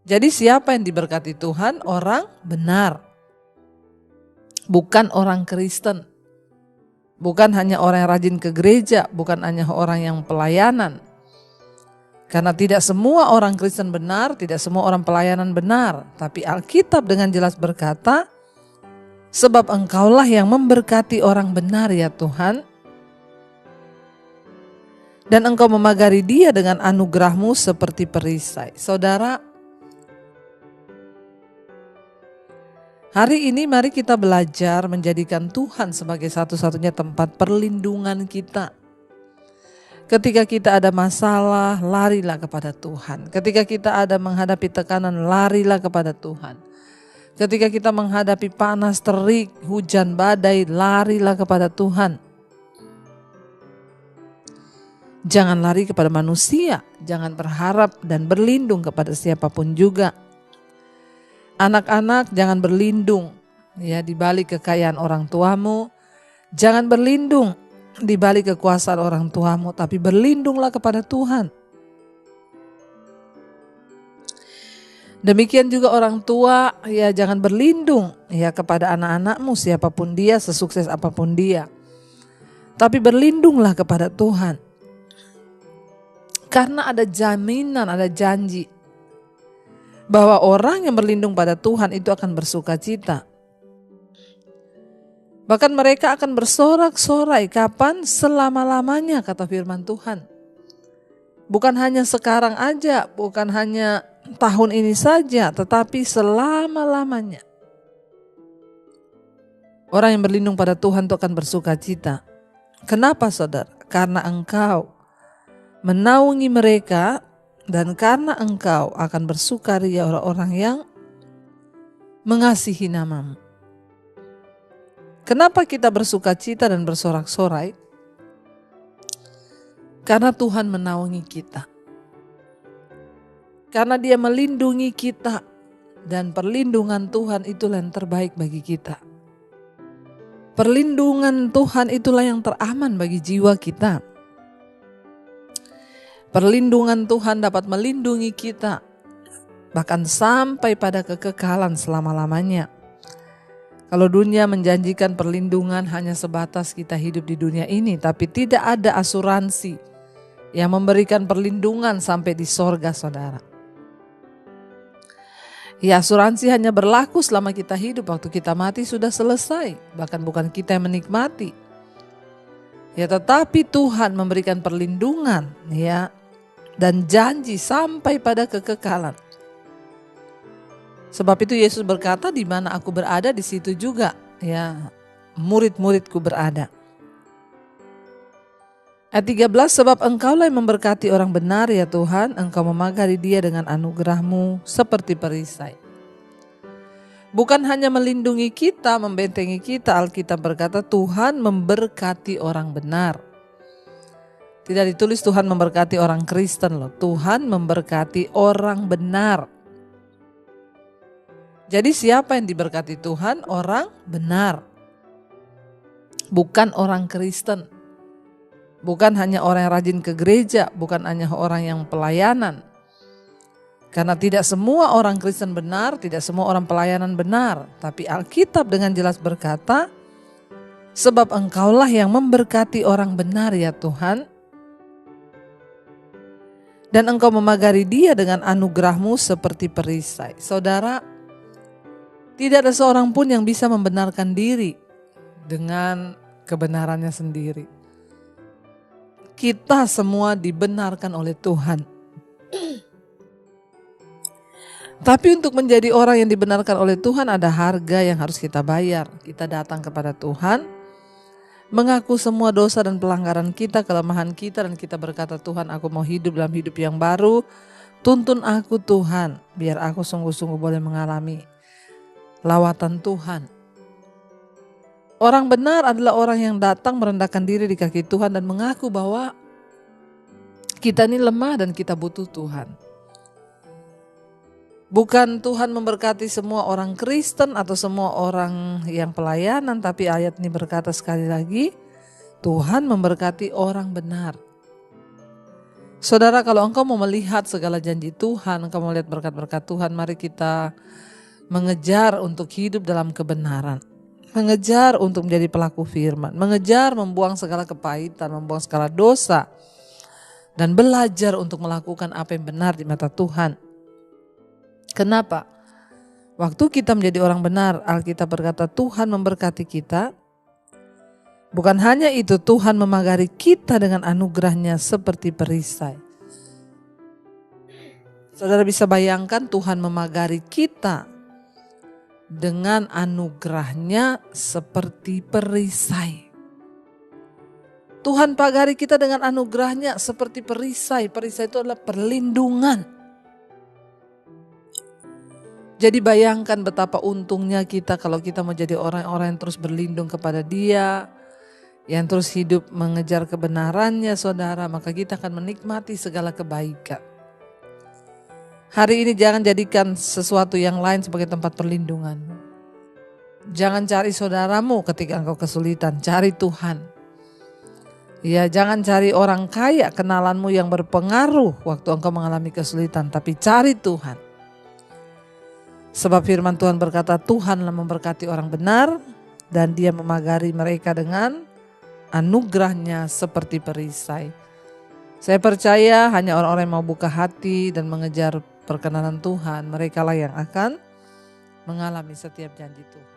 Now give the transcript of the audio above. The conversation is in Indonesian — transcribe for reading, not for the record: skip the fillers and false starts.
Jadi siapa yang diberkati Tuhan? Orang benar. Bukan orang Kristen. Bukan hanya orang yang rajin ke gereja, bukan hanya orang yang pelayanan. Karena tidak semua orang Kristen benar, tidak semua orang pelayanan benar. Tapi Alkitab dengan jelas berkata, sebab Engkaulah yang memberkati orang benar ya Tuhan. Dan Engkau memagari dia dengan anugerah-Mu seperti perisai. Saudara, hari ini mari kita belajar menjadikan Tuhan sebagai satu-satunya tempat perlindungan kita. Ketika kita ada masalah, larilah kepada Tuhan. Ketika kita ada menghadapi tekanan, larilah kepada Tuhan. Ketika kita menghadapi panas, terik, hujan, badai, larilah kepada Tuhan. Jangan lari kepada manusia, jangan berharap dan berlindung kepada siapapun juga. Anak-anak jangan berlindung ya di balik kekayaan orang tuamu. Jangan berlindung di balik kekuasaan orang tuamu, tapi berlindunglah kepada Tuhan. Demikian juga orang tua ya jangan berlindung ya kepada anak-anakmu siapapun dia, sesukses apapun dia. Tapi berlindunglah kepada Tuhan. Karena ada jaminan, ada janji bahwa orang yang berlindung pada Tuhan itu akan bersuka cita. Bahkan mereka akan bersorak-sorai kapan? Selama-lamanya kata firman Tuhan. Bukan hanya sekarang aja, bukan hanya tahun ini saja, tetapi selama-lamanya. Orang yang berlindung pada Tuhan itu akan bersuka cita. Kenapa saudara? Karena Engkau menaungi mereka dan karena Engkau akan bersukaria orang-orang yang mengasihi nama-Mu. Kenapa kita bersuka cita dan bersorak-sorai? Karena Tuhan menaungi kita. Karena Dia melindungi kita dan perlindungan Tuhan itulah yang terbaik bagi kita. Perlindungan Tuhan itulah yang teraman bagi jiwa kita. Perlindungan Tuhan dapat melindungi kita bahkan sampai pada kekekalan selama-lamanya. Kalau dunia menjanjikan perlindungan hanya sebatas kita hidup di dunia ini, tapi tidak ada asuransi yang memberikan perlindungan sampai di sorga saudara. Ya asuransi hanya berlaku selama kita hidup, waktu kita mati sudah selesai, bahkan bukan kita yang menikmati. Ya tetapi Tuhan memberikan perlindungan ya dan janji sampai pada kekekalan. Sebab itu Yesus berkata, di mana aku berada di situ juga ya murid-muridku berada. Ayat 13, sebab Engkaulah yang memberkati orang benar ya Tuhan, Engkau memagari dia dengan anugerah-Mu seperti perisai. Bukan hanya melindungi kita, membentengi kita, Alkitab berkata Tuhan memberkati orang benar. Tidak ditulis Tuhan memberkati orang Kristen loh. Tuhan memberkati orang benar. Jadi siapa yang diberkati Tuhan? Orang benar. Bukan orang Kristen. Bukan hanya orang yang rajin ke gereja. Bukan hanya orang yang pelayanan. Karena tidak semua orang Kristen benar. Tidak semua orang pelayanan benar. Tapi Alkitab dengan jelas berkata, sebab Engkaulah yang memberkati orang benar ya Tuhan. Dan Engkau memagari dia dengan anugerah-Mu seperti perisai. Saudara, tidak ada seorang pun yang bisa membenarkan diri dengan kebenarannya sendiri. Kita semua dibenarkan oleh Tuhan. Tapi untuk menjadi orang yang dibenarkan oleh Tuhan ada harga yang harus kita bayar. Kita datang kepada Tuhan, mengaku semua dosa dan pelanggaran kita, kelemahan kita, dan kita berkata, Tuhan aku mau hidup dalam hidup yang baru. Tuntun aku Tuhan, biar aku sungguh-sungguh boleh mengalami lawatan Tuhan. Orang benar adalah orang yang datang merendahkan diri di kaki Tuhan dan mengaku bahwa kita ini lemah dan kita butuh Tuhan. Bukan Tuhan memberkati semua orang Kristen atau semua orang yang pelayanan, tapi ayat ini berkata sekali lagi, Tuhan memberkati orang benar. Saudara, kalau engkau mau melihat segala janji Tuhan, engkau mau melihat berkat-berkat Tuhan, mari kita mengejar untuk hidup dalam kebenaran. Mengejar untuk menjadi pelaku firman. Mengejar membuang segala kepahitan, membuang segala dosa. Dan belajar untuk melakukan apa yang benar di mata Tuhan. Kenapa? Waktu kita menjadi orang benar, Alkitab berkata Tuhan memberkati kita. Bukan hanya itu, Tuhan memagari kita dengan anugerahnya seperti perisai. Saudara bisa bayangkan Tuhan memagari kita dengan anugerahnya seperti perisai. Tuhan pagari kita dengan anugerahnya seperti perisai. Perisai itu adalah perlindungan. Jadi bayangkan betapa untungnya kita kalau kita mau jadi orang-orang yang terus berlindung kepada Dia, yang terus hidup mengejar kebenarannya, saudara, maka kita akan menikmati segala kebaikan. Hari ini jangan jadikan sesuatu yang lain sebagai tempat perlindungan. Jangan cari saudaramu ketika engkau kesulitan, cari Tuhan. Ya, jangan cari orang kaya kenalanmu yang berpengaruh waktu engkau mengalami kesulitan, tapi cari Tuhan. Sebab firman Tuhan berkata, Tuhanlah memberkati orang benar dan Dia memagari mereka dengan anugerahnya seperti perisai. Saya percaya hanya orang-orang yang mau buka hati dan mengejar perkenanan Tuhan, mereka lah yang akan mengalami setiap janji Tuhan.